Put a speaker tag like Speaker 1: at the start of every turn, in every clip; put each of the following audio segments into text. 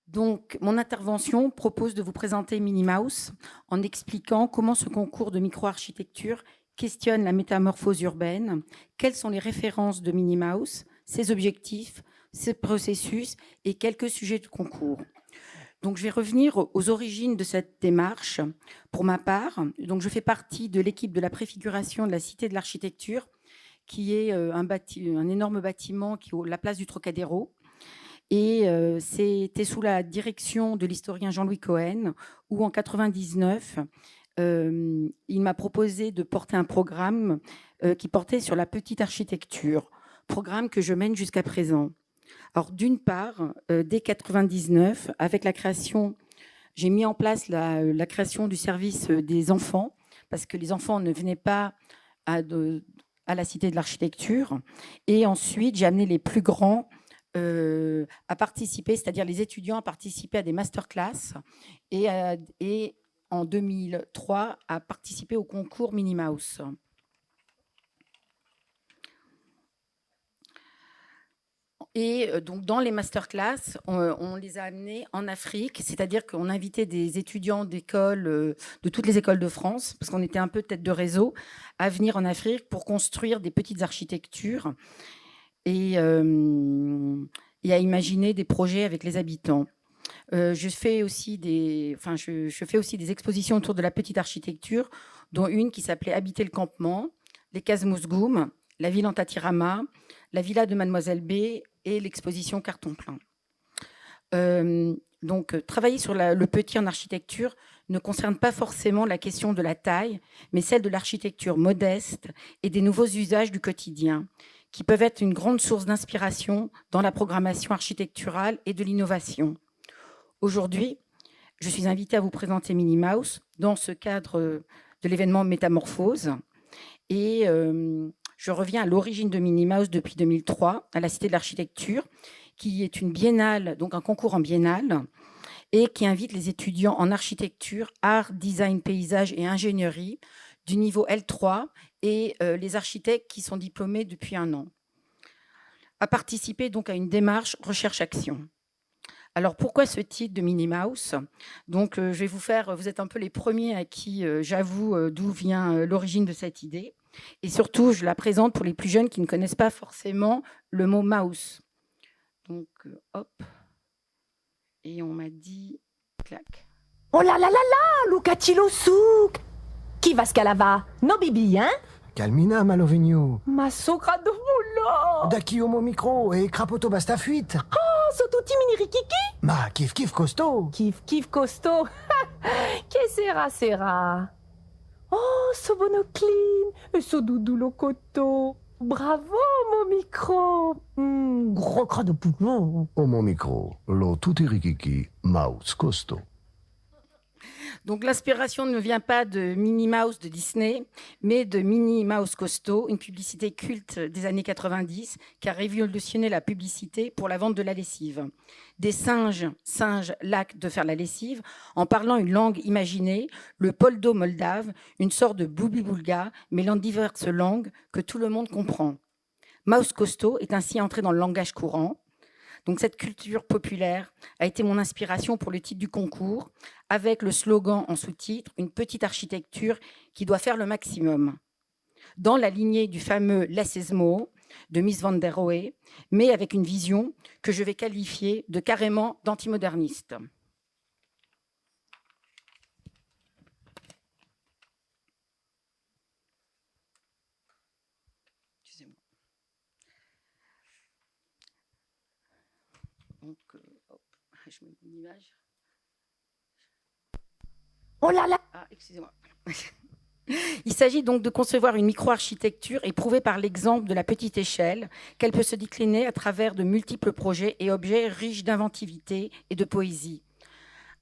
Speaker 1: Donc, mon intervention propose de vous présenter Minnie Mouse en expliquant comment ce concours de micro-architecture questionne la métamorphose urbaine, quelles sont les références de Minnie Mouse, ses objectifs, ses processus et quelques sujets de concours. Donc, je vais revenir aux origines de cette démarche. Pour ma part, donc, je fais partie de l'équipe de la préfiguration de la Cité de l'Architecture, qui est un énorme bâtiment qui est à la place du Trocadéro. Et c'était sous la direction de l'historien Jean-Louis Cohen, où en 99, il m'a proposé de porter un programme qui portait sur la petite architecture, programme que je mène jusqu'à présent. Alors d'une part, dès 99, avec la création, j'ai mis en place la création du service des enfants, parce que les enfants ne venaient pas à la Cité de l'Architecture. Et ensuite, j'ai amené les plus grands à participer, c'est-à-dire les étudiants à participer à des masterclass et en 2003 à participer au concours Minnie Mouse. Et donc dans les masterclass, on les a amenés en Afrique, c'est-à-dire qu'on invitait des étudiants d'écoles, de toutes les écoles de France, parce qu'on était un peu tête de réseau, à venir en Afrique pour construire des petites architectures et à imaginer des projets avec les habitants. Je fais aussi je fais aussi des expositions autour de la petite architecture, dont une qui s'appelait Habiter le campement, les cases Mousgoum, la ville en Tatirama, la villa de Mademoiselle B et l'exposition Carton plein. Donc, travailler sur le petit en architecture ne concerne pas forcément la question de la taille, mais celle de l'architecture modeste et des nouveaux usages du quotidien, qui peuvent être une grande source d'inspiration dans la programmation architecturale et de l'innovation. Aujourd'hui, je suis invitée à vous présenter Minnie Mouse dans ce cadre de l'événement Métamorphose. Et je reviens à l'origine de Minnie Mouse depuis 2003, à la Cité de l'Architecture, qui est une biennale, donc un concours en biennale, et qui invite les étudiants en architecture, art, design, paysage et ingénierie du niveau L3 et les architectes qui sont diplômés depuis 1 an, à participer donc à une démarche recherche-action. Alors, pourquoi ce titre de Minnie Mouse? Donc, je vais vous êtes un peu les premiers à qui j'avoue d'où vient l'origine de cette idée. Et surtout, je la présente pour les plus jeunes qui ne connaissent pas forcément le mot mouse. Donc, hop. Et on m'a dit, clac.
Speaker 2: Oh là là là là, Lucacilo souk! Chi va scalava? No bibi, hein?
Speaker 3: Calmina, Malovigno.
Speaker 2: Ma socra de boulot!
Speaker 3: Da chi homo micro e crapoto basta fuite.
Speaker 2: Oh, so tutti mini rikiki?
Speaker 3: Ma kif costaud.
Speaker 2: Kif costaud. Che sera? Oh, so bonocline, e so doudou locoto. Bravo, mon micro. Gros cras de boulot.
Speaker 3: Homo micro, lo tutti rikiki, mouse costaud.
Speaker 1: Donc l'inspiration ne vient pas de Minnie Mouse de Disney, mais de Minnie Mouse Costaud, une publicité culte des années 90 qui a révolutionné la publicité pour la vente de la lessive. Des singes l'acte de faire la lessive en parlant une langue imaginée, le poldo moldave, une sorte de boubi-boulga mêlant diverses langues que tout le monde comprend. Mouse Costaud est ainsi entré dans le langage courant. Donc cette culture populaire a été mon inspiration pour le titre du concours, avec le slogan en sous-titre « Une petite architecture qui doit faire le maximum », dans la lignée du fameux « Less is more » de Mies van der Rohe, mais avec une vision que je vais qualifier de carrément d'antimoderniste. Donc, hop, je mets une image.
Speaker 2: Oh là là!
Speaker 1: Ah, excusez-moi. Il s'agit donc de concevoir une micro-architecture éprouvée par l'exemple de la petite échelle, qu'elle peut se décliner à travers de multiples projets et objets riches d'inventivité et de poésie.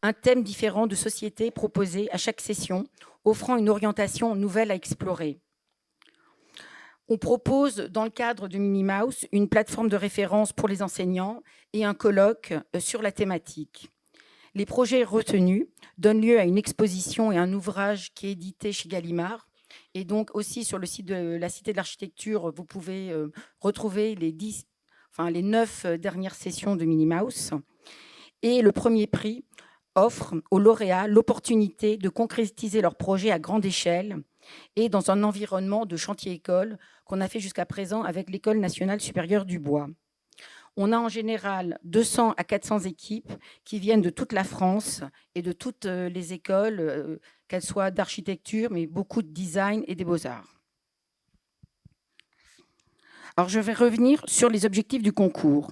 Speaker 1: Un thème différent de société proposé à chaque session, offrant une orientation nouvelle à explorer. On propose, dans le cadre de Minnie Mouse, une plateforme de référence pour les enseignants et un colloque sur la thématique. Les projets retenus donnent lieu à une exposition et un ouvrage qui est édité chez Gallimard. Et donc aussi sur le site de la Cité de l'Architecture, vous pouvez retrouver les 9 dernières sessions de Minnie Mouse. Et le premier prix offre aux lauréats l'opportunité de concrétiser leur projet à grande échelle et dans un environnement de chantier-école qu'on a fait jusqu'à présent avec l'École nationale supérieure du bois. On a en général 200 à 400 équipes qui viennent de toute la France et de toutes les écoles, qu'elles soient d'architecture, mais beaucoup de design et des beaux-arts. Alors, je vais revenir sur les objectifs du concours.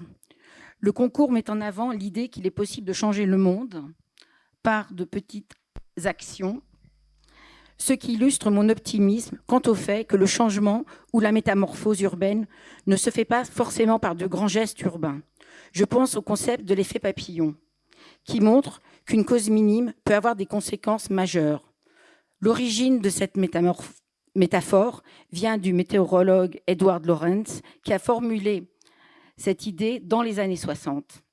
Speaker 1: Le concours met en avant l'idée qu'il est possible de changer le monde par de petites actions, ce qui illustre mon optimisme quant au fait que le changement ou la métamorphose urbaine ne se fait pas forcément par de grands gestes urbains. Je pense au concept de l'effet papillon, qui montre qu'une cause minime peut avoir des conséquences majeures. L'origine de cette métaphore vient du météorologue Edward Lorenz, qui a formulé cette idée dans les années 60.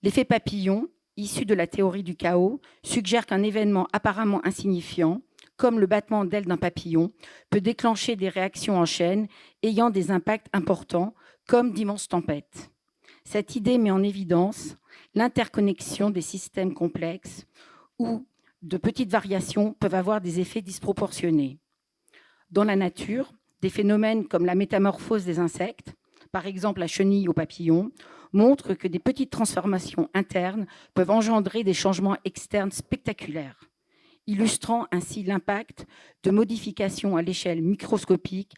Speaker 1: L'effet papillon, issu de la théorie du chaos, suggère qu'un événement apparemment insignifiant, comme le battement d'aile d'un papillon, peut déclencher des réactions en chaîne ayant des impacts importants, comme d'immenses tempêtes. Cette idée met en évidence l'interconnexion des systèmes complexes où de petites variations peuvent avoir des effets disproportionnés. Dans la nature, des phénomènes comme la métamorphose des insectes, par exemple la chenille au papillon, montrent que des petites transformations internes peuvent engendrer des changements externes spectaculaires, illustrant ainsi l'impact de modifications à l'échelle microscopique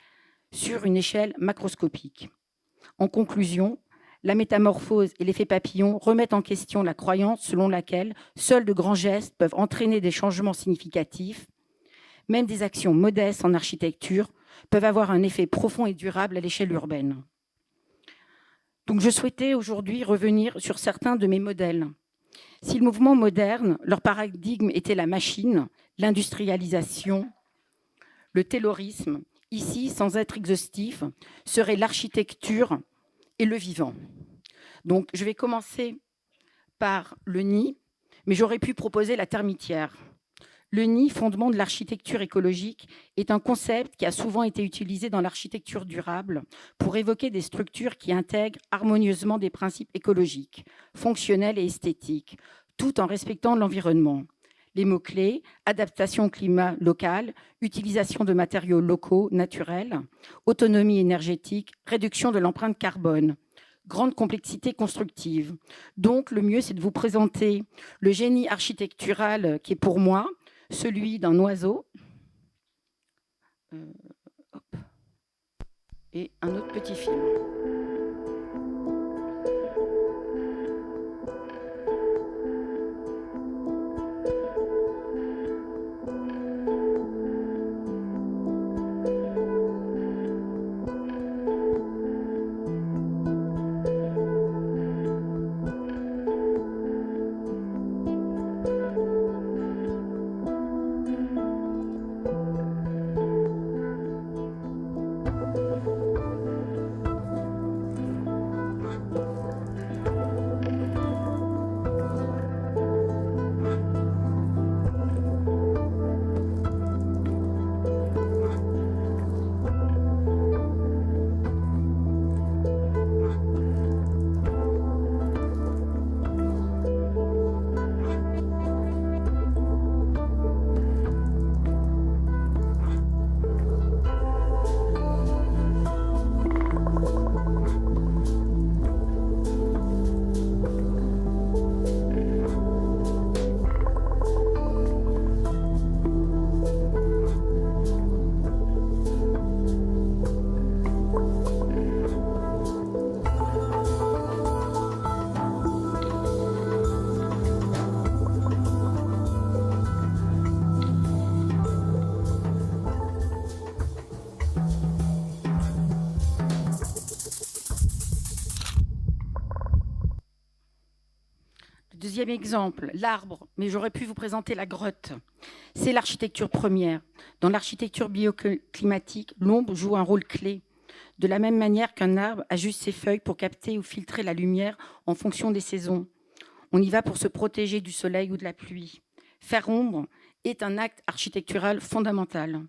Speaker 1: sur une échelle macroscopique. En conclusion, la métamorphose et l'effet papillon remettent en question la croyance selon laquelle seuls de grands gestes peuvent entraîner des changements significatifs. Même des actions modestes en architecture peuvent avoir un effet profond et durable à l'échelle urbaine. Donc je souhaitais aujourd'hui revenir sur certains de mes modèles. Si le mouvement moderne, leur paradigme était la machine, l'industrialisation, le taylorisme, ici, sans être exhaustif, serait l'architecture et le vivant. Donc je vais commencer par le nid, mais j'aurais pu proposer la termitière. Le nid, fondement de l'architecture écologique, est un concept qui a souvent été utilisé dans l'architecture durable pour évoquer des structures qui intègrent harmonieusement des principes écologiques, fonctionnels et esthétiques, tout en respectant l'environnement. Les mots-clés, adaptation au climat local, utilisation de matériaux locaux, naturels, autonomie énergétique, réduction de l'empreinte carbone, grande complexité constructive. Donc, le mieux, c'est de vous présenter le génie architectural qui est pour moi celui d'un oiseau et un autre petit film. Deuxième exemple, l'arbre, mais j'aurais pu vous présenter la grotte. C'est l'architecture première. Dans l'architecture bioclimatique, l'ombre joue un rôle clé. De la même manière qu'un arbre ajuste ses feuilles pour capter ou filtrer la lumière en fonction des saisons. On y va pour se protéger du soleil ou de la pluie. Faire ombre est un acte architectural fondamental.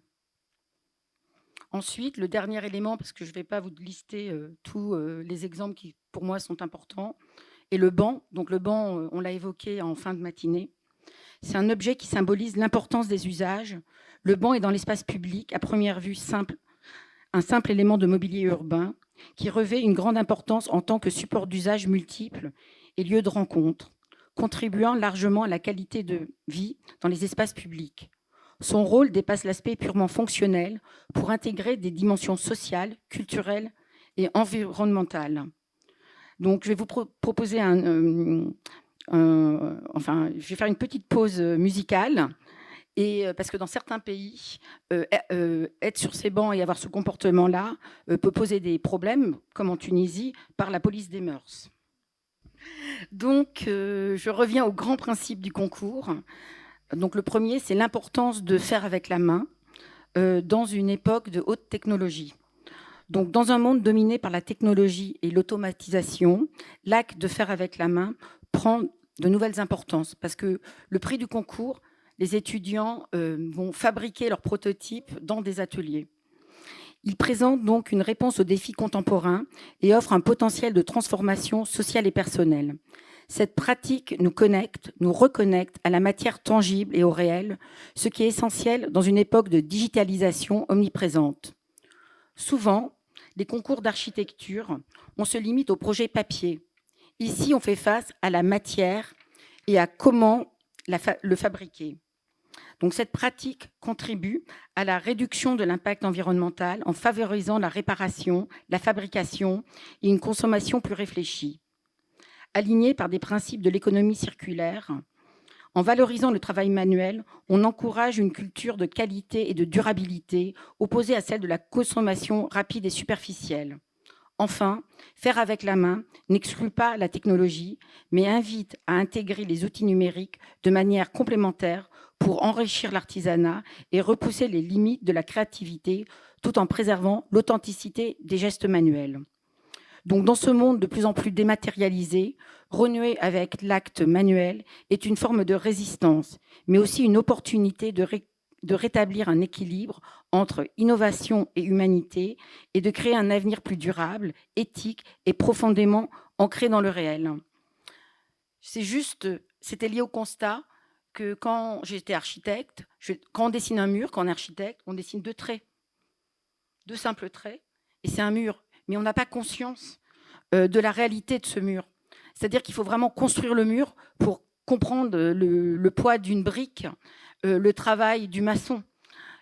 Speaker 1: Ensuite, le dernier élément, parce que je ne vais pas vous lister tous les exemples qui, pour moi, sont importants, Et le banc, donc le banc, on l'a évoqué en fin de matinée, c'est un objet qui symbolise l'importance des usages. Le banc est dans l'espace public, à première vue un simple élément de mobilier urbain qui revêt une grande importance en tant que support d'usage multiple et lieu de rencontre, contribuant largement à la qualité de vie dans les espaces publics. Son rôle dépasse l'aspect purement fonctionnel pour intégrer des dimensions sociales, culturelles et environnementales. Donc, je vais vous proposer je vais faire une petite pause musicale. Et parce que dans certains pays, être sur ces bancs et avoir ce comportement-là peut poser des problèmes, comme en Tunisie, par la police des mœurs. Donc, je reviens au grand principe du concours. Donc, le premier, c'est l'importance de faire avec la main dans une époque de haute technologie. Donc, dans un monde dominé par la technologie et l'automatisation, l'acte de faire avec la main prend de nouvelles importances parce que le prix du concours, les étudiants vont fabriquer leurs prototypes dans des ateliers. Ils présentent donc une réponse aux défis contemporains et offrent un potentiel de transformation sociale et personnelle. Cette pratique nous connecte, nous reconnecte à la matière tangible et au réel, ce qui est essentiel dans une époque de digitalisation omniprésente. Souvent, les concours d'architecture, on se limite au projet papier. Ici, on fait face à la matière et à comment le fabriquer. Donc, cette pratique contribue à la réduction de l'impact environnemental en favorisant la réparation, la fabrication et une consommation plus réfléchie. Alignée par des principes de l'économie circulaire, en valorisant le travail manuel, on encourage une culture de qualité et de durabilité opposée à celle de la consommation rapide et superficielle. Enfin, faire avec la main n'exclut pas la technologie, mais invite à intégrer les outils numériques de manière complémentaire pour enrichir l'artisanat et repousser les limites de la créativité tout en préservant l'authenticité des gestes manuels. Donc, dans ce monde de plus en plus dématérialisé, renouer avec l'acte manuel est une forme de résistance, mais aussi une opportunité de rétablir un équilibre entre innovation et humanité et de créer un avenir plus durable, éthique et profondément ancré dans le réel. C'était lié au constat que quand j'étais architecte, quand on dessine un mur, quand on est architecte, on dessine deux traits, deux simples traits, et c'est un mur. Mais on n'a pas conscience de la réalité de ce mur. C'est-à-dire qu'il faut vraiment construire le mur pour comprendre le poids d'une brique, le travail du maçon.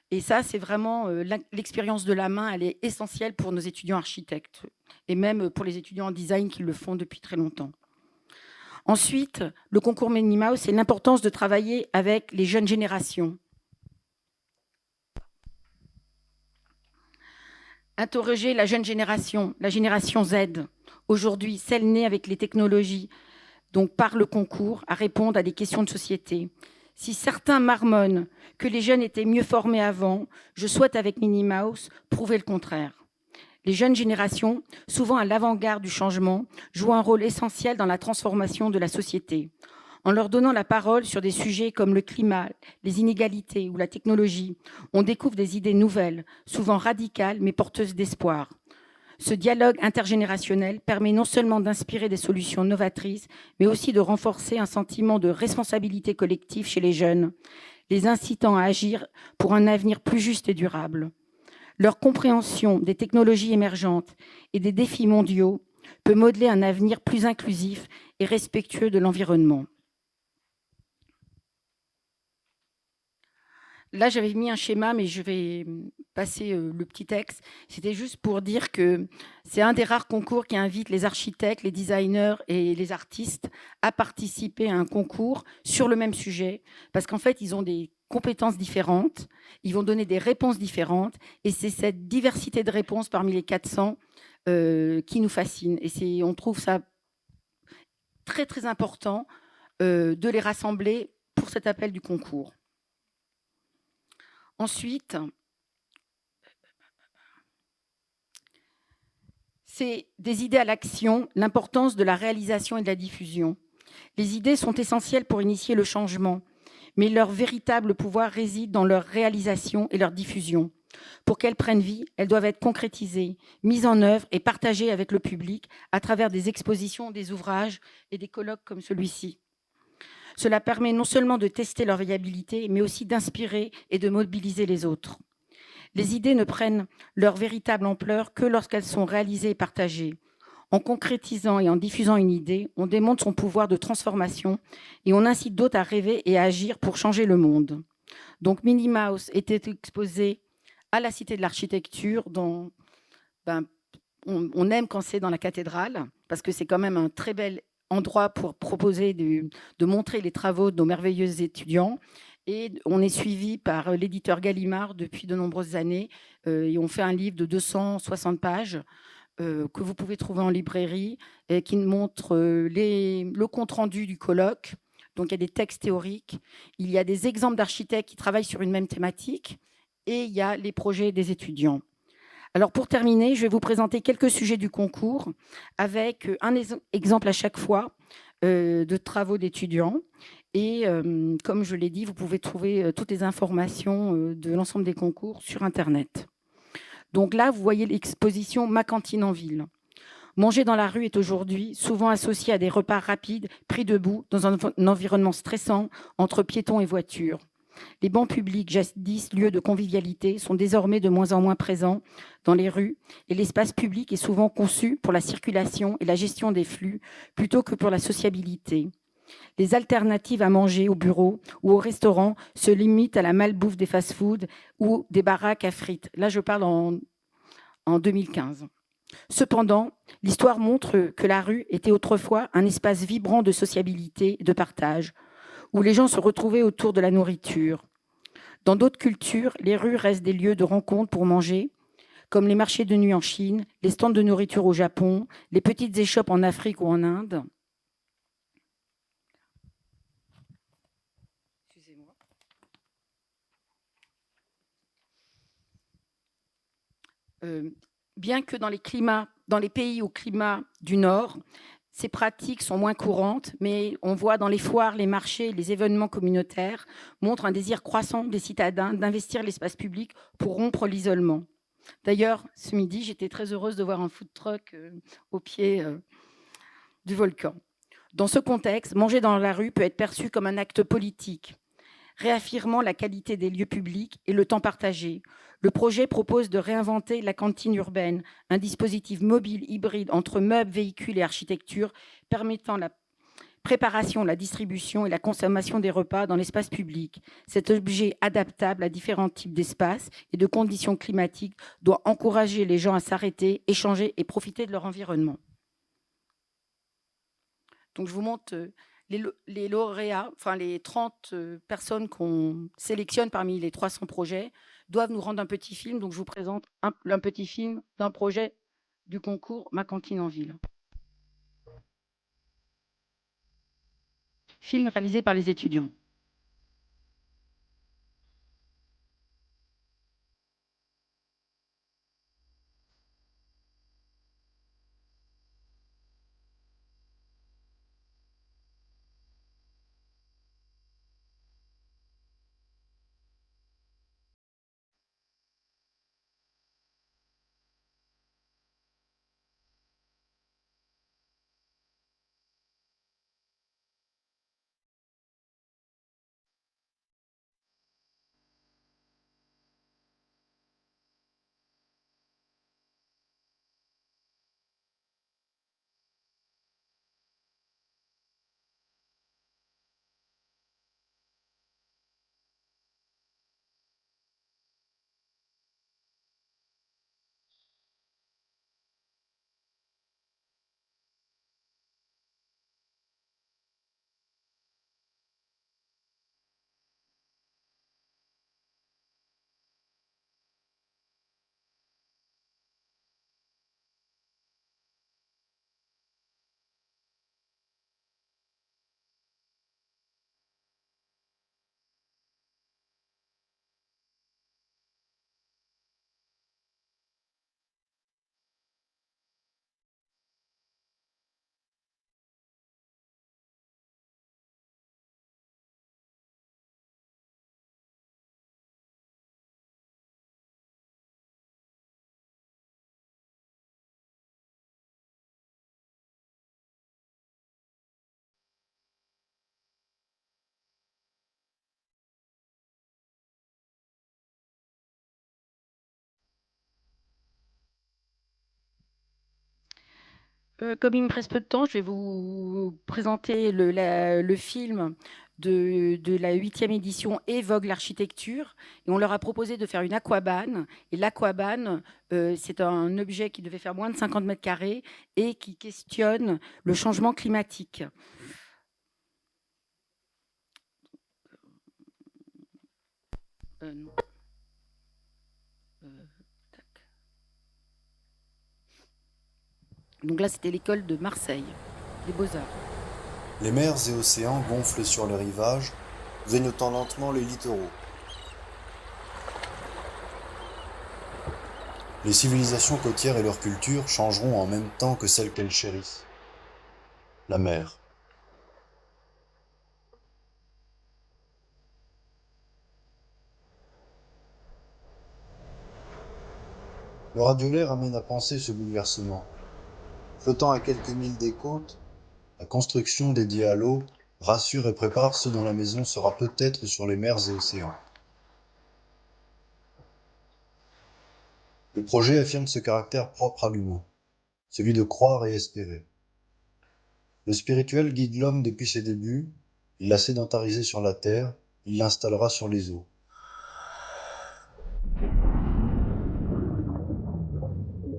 Speaker 1: Et ça, c'est vraiment l'expérience de la main, elle est essentielle pour nos étudiants architectes et même pour les étudiants en design qui le font depuis très longtemps. Ensuite, le concours Minimaus, c'est l'importance de travailler avec les jeunes générations. Interroger la jeune génération, la génération Z, aujourd'hui, celle née avec les technologies, donc par le concours, à répondre à des questions de société. Si certains marmonnent que les jeunes étaient mieux formés avant, je souhaite avec Minimaus prouver le contraire. Les jeunes générations, souvent à l'avant-garde du changement, jouent un rôle essentiel dans la transformation de la société. En leur donnant la parole sur des sujets comme le climat, les inégalités ou la technologie, on découvre des idées nouvelles, souvent radicales mais porteuses d'espoir. Ce dialogue intergénérationnel permet non seulement d'inspirer des solutions novatrices, mais aussi de renforcer un sentiment de responsabilité collective chez les jeunes, les incitant à agir pour un avenir plus juste et durable. Leur compréhension des technologies émergentes et des défis mondiaux peut modeler un avenir plus inclusif et respectueux de l'environnement. Là, j'avais mis un schéma, mais je vais passer le petit texte. C'était juste pour dire que c'est un des rares concours qui invite les architectes, les designers et les artistes à participer à un concours sur le même sujet, parce qu'en fait, ils ont des compétences différentes, ils vont donner des réponses différentes, et c'est cette diversité de réponses parmi les 400 qui nous fascine. Et on trouve ça très, très important de les rassembler pour cet appel du concours. Ensuite, c'est des idées à l'action, l'importance de la réalisation et de la diffusion. Les idées sont essentielles pour initier le changement, mais leur véritable pouvoir réside dans leur réalisation et leur diffusion. Pour qu'elles prennent vie, elles doivent être concrétisées, mises en œuvre et partagées avec le public à travers des expositions, des ouvrages et des colloques comme celui-ci. Cela permet non seulement de tester leur viabilité, mais aussi d'inspirer et de mobiliser les autres. Les idées ne prennent leur véritable ampleur que lorsqu'elles sont réalisées et partagées. En concrétisant et en diffusant une idée, on démontre son pouvoir de transformation et on incite d'autres à rêver et à agir pour changer le monde. Donc Minnie Mouse était exposée à la Cité de l'Architecture. On aime quand c'est dans la cathédrale, parce que c'est quand même un très bel endroit pour proposer de montrer les travaux de nos merveilleux étudiants. Et on est suivi par l'éditeur Gallimard depuis de nombreuses années. Et on fait un livre de 260 pages que vous pouvez trouver en librairie et qui montre le compte-rendu du colloque. Donc, il y a des textes théoriques, il y a des exemples d'architectes qui travaillent sur une même thématique et il y a les projets des étudiants. Alors, pour terminer, je vais vous présenter quelques sujets du concours avec un exemple à chaque fois de travaux d'étudiants. Et comme je l'ai dit, vous pouvez trouver toutes les informations de l'ensemble des concours sur Internet. Donc là, vous voyez l'exposition Ma cantine en ville. Manger dans la rue est aujourd'hui souvent associé à des repas rapides, pris debout, dans un environnement stressant entre piétons et voitures. Les bancs publics, jadis lieux de convivialité, sont désormais de moins en moins présents dans les rues et l'espace public est souvent conçu pour la circulation et la gestion des flux plutôt que pour la sociabilité. Les alternatives à manger au bureau ou au restaurant se limitent à la malbouffe des fast-foods ou des baraques à frites. Là, je parle en 2015. Cependant, l'histoire montre que la rue était autrefois un espace vibrant de sociabilité et de partage, où les gens se retrouvaient autour de la nourriture. Dans d'autres cultures, les rues restent des lieux de rencontre pour manger, comme les marchés de nuit en Chine, les stands de nourriture au Japon, les petites échoppes en Afrique ou en Inde. Excusez-moi. Bien que dans les pays au climat du Nord, ces pratiques sont moins courantes, mais on voit dans les foires, les marchés, les événements communautaires montrent un désir croissant des citadins d'investir l'espace public pour rompre l'isolement. D'ailleurs, ce midi, j'étais très heureuse de voir un food truck au pied du volcan. Dans ce contexte, manger dans la rue peut être perçu comme un acte politique, réaffirmant la qualité des lieux publics et le temps partagé. Le projet propose de réinventer la cantine urbaine, un dispositif mobile hybride entre meubles, véhicules et architecture, permettant la préparation, la distribution et la consommation des repas dans l'espace public. Cet objet adaptable à différents types d'espaces et de conditions climatiques doit encourager les gens à s'arrêter, échanger et profiter de leur environnement. Donc, je vous montre les lauréats, enfin les 30 personnes qu'on sélectionne parmi les 300 projets doivent nous rendre un petit film. Donc, je vous présente un petit film d'un projet du concours Ma cantine en ville. Film réalisé par les étudiants. Comme il me reste peu de temps, je vais vous présenter le film de la 8e édition et Vogue l'architecture. Et on leur a proposé de faire une aquabane. Et l'aquabane, c'est un objet qui devait faire moins de 50 mètres carrés et qui questionne le changement climatique. Non. Tac. Donc là, c'était l'école de Marseille, des Beaux-Arts.
Speaker 4: Les mers et océans gonflent sur les rivages, grignotant lentement les littoraux. Les civilisations côtières et leur culture changeront en même temps que celles qu'elles chérissent. La mer. Le radiolaire amène à penser ce bouleversement. Flottant à quelques milles des côtes, la construction dédiée à l'eau rassure et prépare ceux dont la maison sera peut-être sur les mers et océans. Le projet affirme ce caractère propre à l'humain, celui de croire et espérer. Le spirituel guide l'homme depuis ses débuts, il l'a sédentarisé sur la terre, il l'installera sur les eaux.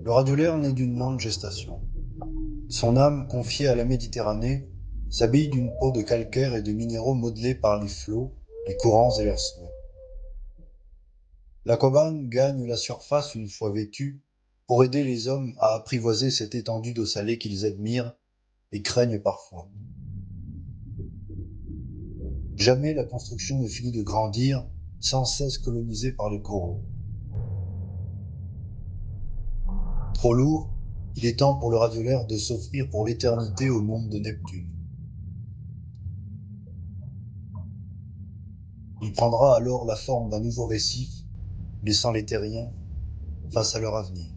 Speaker 4: Le radiolaire naît d'une longue gestation. Son âme, confiée à la Méditerranée, s'habille d'une peau de calcaire et de minéraux modelés par les flots, les courants et leurs souhaits. L'aquabane gagne la surface une fois vêtue pour aider les hommes à apprivoiser cette étendue d'eau salée qu'ils admirent et craignent parfois. Jamais la construction ne finit de grandir, sans cesse colonisée par les coraux. Trop lourd, il est temps pour le radiolaire de s'offrir pour l'éternité au monde de Neptune. Il prendra alors la forme d'un nouveau récif, laissant les terriens face à leur avenir.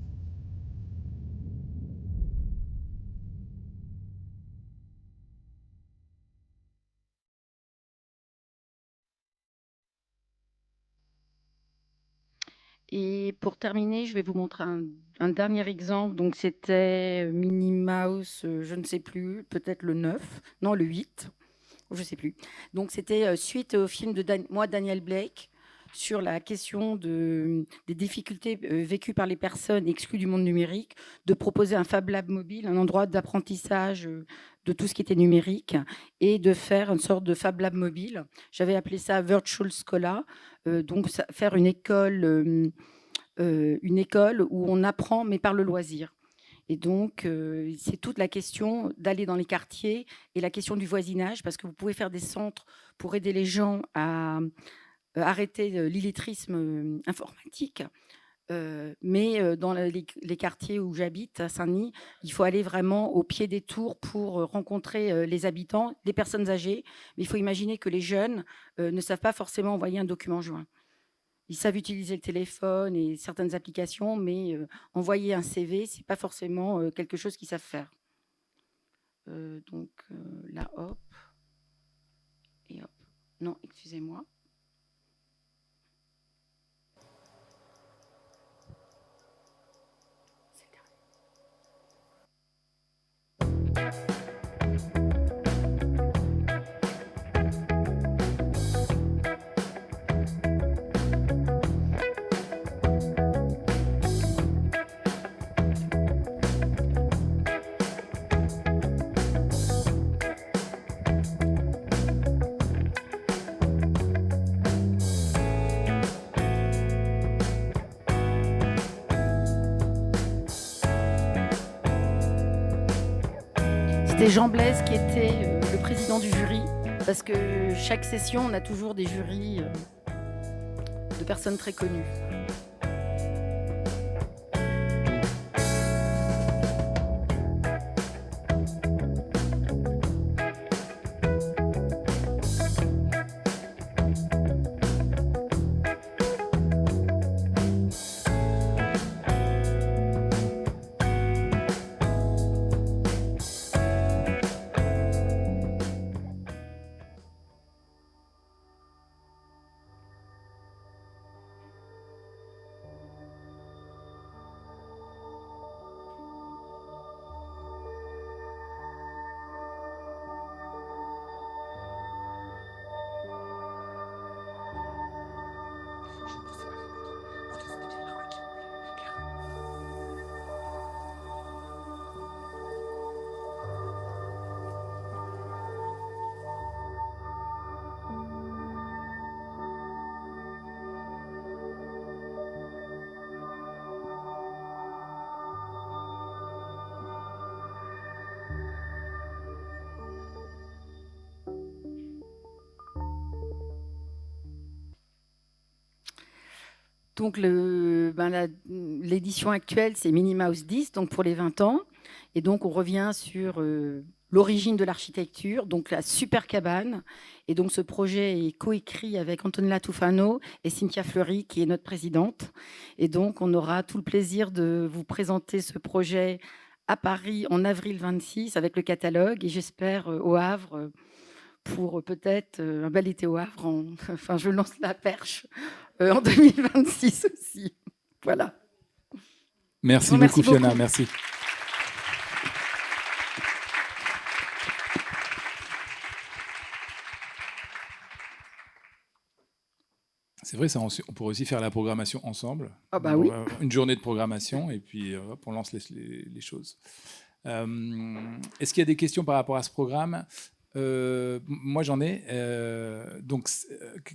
Speaker 1: Et pour terminer, je vais vous montrer un dernier exemple. Donc, c'était Minnie Mouse, je ne sais plus, peut-être le 9, non, le 8, je ne sais plus. Donc, c'était suite au film de Daniel Blake sur la question des difficultés vécues par les personnes exclues du monde numérique, de proposer un Fab Lab mobile, un endroit d'apprentissage de tout ce qui était numérique, et de faire une sorte de Fab Lab mobile. J'avais appelé ça Virtual Scholar, donc faire une école où on apprend, mais par le loisir. Et donc, c'est toute la question d'aller dans les quartiers et la question du voisinage, parce que vous pouvez faire des centres pour aider les gens à arrêter l'illettrisme informatique. Mais dans les quartiers où j'habite, à Saint-Denis, il faut aller vraiment au pied des tours pour rencontrer les habitants, les personnes âgées. Mais il faut imaginer que les jeunes ne savent pas forcément envoyer un document joint. Ils savent utiliser le téléphone et certaines applications, mais envoyer un CV, c'est pas forcément quelque chose qu'ils savent faire. Donc là, hop, et hop. Non, excusez-moi. C'était Jean Blaise qui était le président du jury, parce que chaque session, on a toujours des jurys de personnes très connues. Donc, l'édition actuelle, c'est Minnie Mouse 10, donc pour les 20 ans. Et donc, on revient sur l'origine de l'architecture, donc la super cabane. Et donc, ce projet est coécrit avec Antonella Tufano et Cynthia Fleury, qui est notre présidente. Et donc, on aura tout le plaisir de vous présenter ce projet à Paris en avril 26 avec le catalogue. Et j'espère au Havre, pour peut-être un bel été au Havre. Enfin, je lance la perche en 2026 aussi. Voilà.
Speaker 5: Merci beaucoup, Fiona. Merci. C'est vrai, ça, on pourrait aussi faire la programmation ensemble.
Speaker 1: Ah bah oui.
Speaker 5: Une journée de programmation et puis hop, on lance les choses. Est-ce qu'il y a des questions par rapport à ce programme ? Moi, j'en ai. Donc,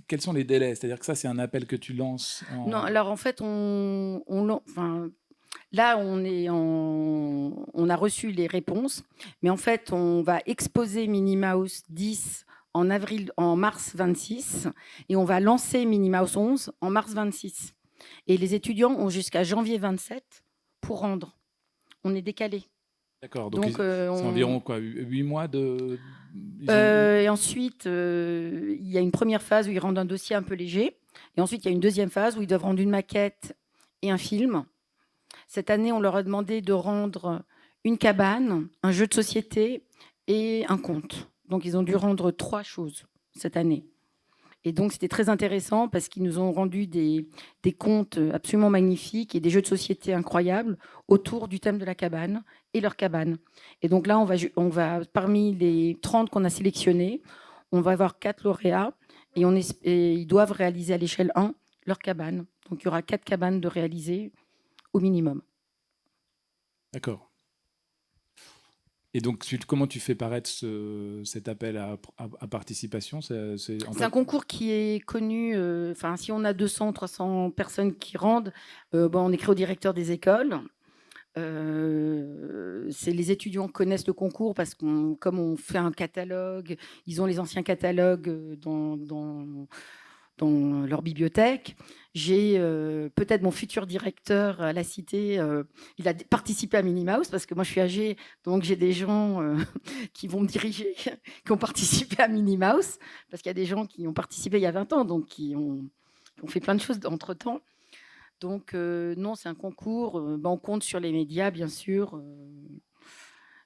Speaker 5: quels sont les délais ? C'est-à-dire que ça, c'est un appel que tu lances
Speaker 1: Non, alors en fait, là, on a reçu les réponses, mais en fait, on va exposer Minnie Mouse 10 en mars 26 et on va lancer Minnie Mouse 11 en mars 26. Et les étudiants ont jusqu'à janvier 27 pour rendre. On est décalé.
Speaker 5: D'accord, donc c'est environ quoi, 8 mois de...
Speaker 1: Et ensuite, il y a une première phase où ils rendent un dossier un peu léger. Et ensuite, il y a une deuxième phase où ils doivent rendre une maquette et un film. Cette année, on leur a demandé de rendre une cabane, un jeu de société et un conte. Donc, ils ont dû rendre 3 choses cette année. Et donc, c'était très intéressant parce qu'ils nous ont rendu des contes absolument magnifiques et des jeux de société incroyables autour du thème de la cabane et leur cabane. Et donc là, on va parmi les 30 qu'on a sélectionnés, on va avoir 4 lauréats et ils doivent réaliser à l'échelle 1 leur cabane. Donc, il y aura 4 cabanes de réaliser au minimum.
Speaker 5: D'accord. Et donc, comment tu fais paraître cet appel à participation ? C'est
Speaker 1: un concours qui est connu. Si on a 200, 300 personnes qui rendent, on écrit au directeur des écoles. Les étudiants connaissent le concours parce comme on fait un catalogue, ils ont les anciens catalogues dans leur bibliothèque. J'ai peut-être mon futur directeur à la Cité, il a participé à Minnie Mouse parce que moi je suis âgée, donc j'ai des gens qui vont me diriger, qui ont participé à Minnie Mouse, parce qu'il y a des gens qui ont participé il y a 20 ans, donc qui ont fait plein de choses entre-temps. Donc non, c'est un concours, on compte sur les médias bien sûr,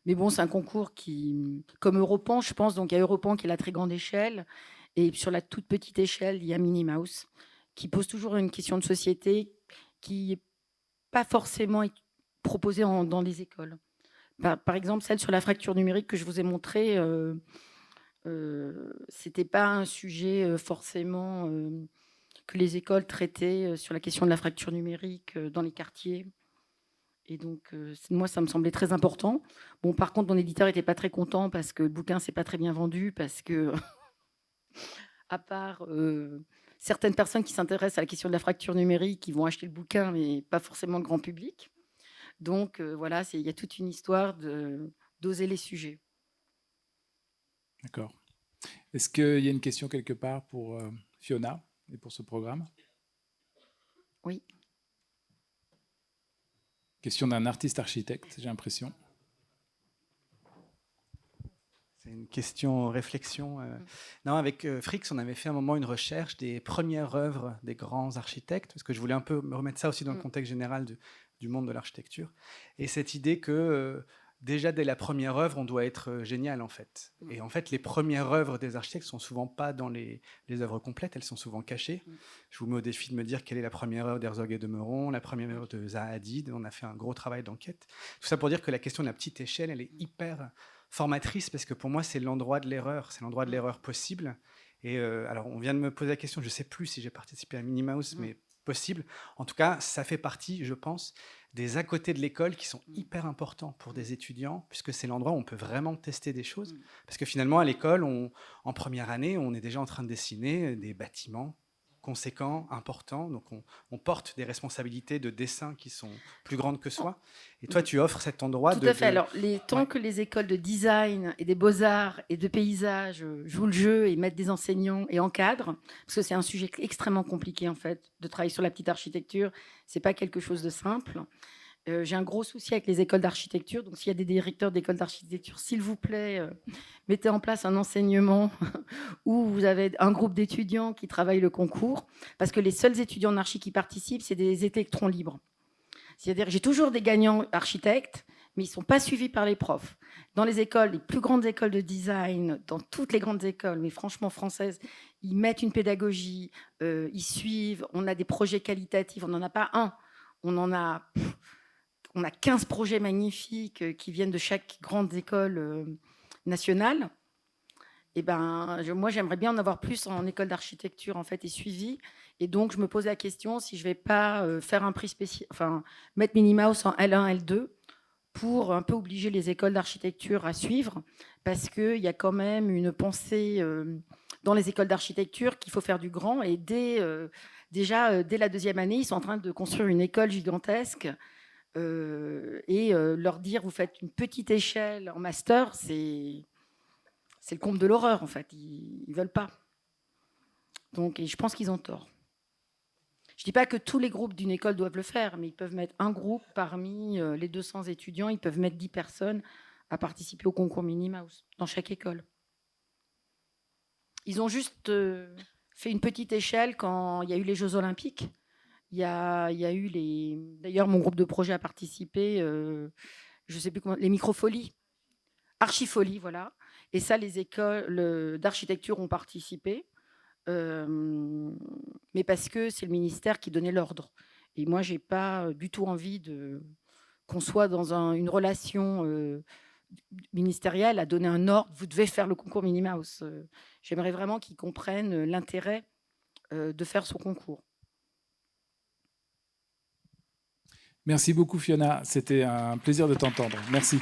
Speaker 1: mais bon, c'est un concours qui, comme Europan, je pense, donc il y a Europan qui est la très grande échelle, et sur la toute petite échelle, il y a Minnie Mouse, qui pose toujours une question de société qui n'est pas forcément proposée dans les écoles. Par exemple, celle sur la fracture numérique que je vous ai montrée, c'était pas un sujet forcément que les écoles traitaient sur la question de la fracture numérique dans les quartiers. Et donc, moi, ça me semblait très important. Bon, par contre, mon éditeur n'était pas très content parce que le bouquin ne s'est pas très bien vendu, parce que, à part certaines personnes qui s'intéressent à la question de la fracture numérique, qui vont acheter le bouquin, mais pas forcément le grand public. Donc, voilà, il y a toute une histoire d'oser les sujets.
Speaker 5: D'accord. Est-ce qu'il y a une question quelque part pour Fiona et pour ce programme ?
Speaker 1: Oui.
Speaker 5: Question d'un artiste architecte, j'ai l'impression.
Speaker 6: C'est une question réflexion. Non, avec Frix, on avait fait un moment une recherche des premières œuvres des grands architectes, parce que je voulais un peu me remettre ça aussi dans le contexte général du monde de l'architecture. Et cette idée que déjà dès la première œuvre, on doit être génial en fait. Et en fait, les premières œuvres des architectes sont souvent pas dans les œuvres complètes, elles sont souvent cachées. Je vous mets au défi de me dire quelle est la première œuvre d'Herzog et de Meuron, la première œuvre de Zaha Hadid. On a fait un gros travail d'enquête. Tout ça pour dire que la question de la petite échelle, elle est hyper formatrice, parce que pour moi, c'est l'endroit de l'erreur, c'est l'endroit de l'erreur possible. Et alors, on vient de me poser la question, je ne sais plus si j'ai participé à Minnie Mouse, mais possible. En tout cas, ça fait partie, je pense, des à côté de l'école qui sont hyper importants pour des étudiants, puisque c'est l'endroit où on peut vraiment tester des choses. Parce que finalement, à l'école, en première année, on est déjà en train de dessiner des bâtiments conséquent, important. Donc, on porte des responsabilités de dessin qui sont plus grandes que soi. Et toi, tu offres cet endroit
Speaker 1: Tout à fait. Alors, tant
Speaker 6: Ouais.
Speaker 1: que les écoles de design et des beaux-arts et de paysage jouent le jeu et mettent des enseignants et encadrent, parce que c'est un sujet extrêmement compliqué, en fait, de travailler sur la petite architecture. C'est pas quelque chose de simple. J'ai un gros souci avec les écoles d'architecture. Donc, s'il y a des directeurs d'écoles d'architecture, s'il vous plaît, mettez en place un enseignement où vous avez un groupe d'étudiants qui travaillent le concours. Parce que les seuls étudiants en archi qui participent, c'est des électrons libres. C'est-à-dire que j'ai toujours des gagnants architectes, mais ils ne sont pas suivis par les profs. Dans les écoles, les plus grandes écoles de design, dans toutes les grandes écoles, mais franchement françaises, ils mettent une pédagogie, ils suivent, on a des projets qualitatifs, on n'en a pas un, on a 15 projets magnifiques qui viennent de chaque grande école nationale. Et moi, j'aimerais bien en avoir plus en école d'architecture en fait et suivi. Et donc, je me pose la question si je vais pas faire un prix spécial, enfin mettre Minnie Mouse en L1, L2 pour un peu obliger les écoles d'architecture à suivre, parce qu'il y a quand même une pensée dans les écoles d'architecture qu'il faut faire du grand. Et déjà, dès la deuxième année, ils sont en train de construire une école gigantesque. Leur dire vous faites une petite échelle en master, c'est le comble de l'horreur en fait. Ils veulent pas. Donc, et je pense qu'ils ont tort. Je dis pas que tous les groupes d'une école doivent le faire, mais ils peuvent mettre un groupe parmi les 200 étudiants, ils peuvent mettre 10 personnes à participer au concours Minnie Mouse dans chaque école. Ils ont juste fait une petite échelle quand il y a eu les Jeux Olympiques. Il y a eu les... D'ailleurs, mon groupe de projet a participé, je ne sais plus comment... Les microfolies. Archifolies, voilà. Et ça, les écoles d'architecture ont participé. Mais parce que c'est le ministère qui donnait l'ordre. Et moi, je n'ai pas du tout envie qu'on soit dans une relation ministérielle à donner un ordre. Vous devez faire le concours Minnie Mouse. J'aimerais vraiment qu'ils comprennent l'intérêt de faire ce concours.
Speaker 5: Merci beaucoup, Fiona. C'était un plaisir de t'entendre. Merci.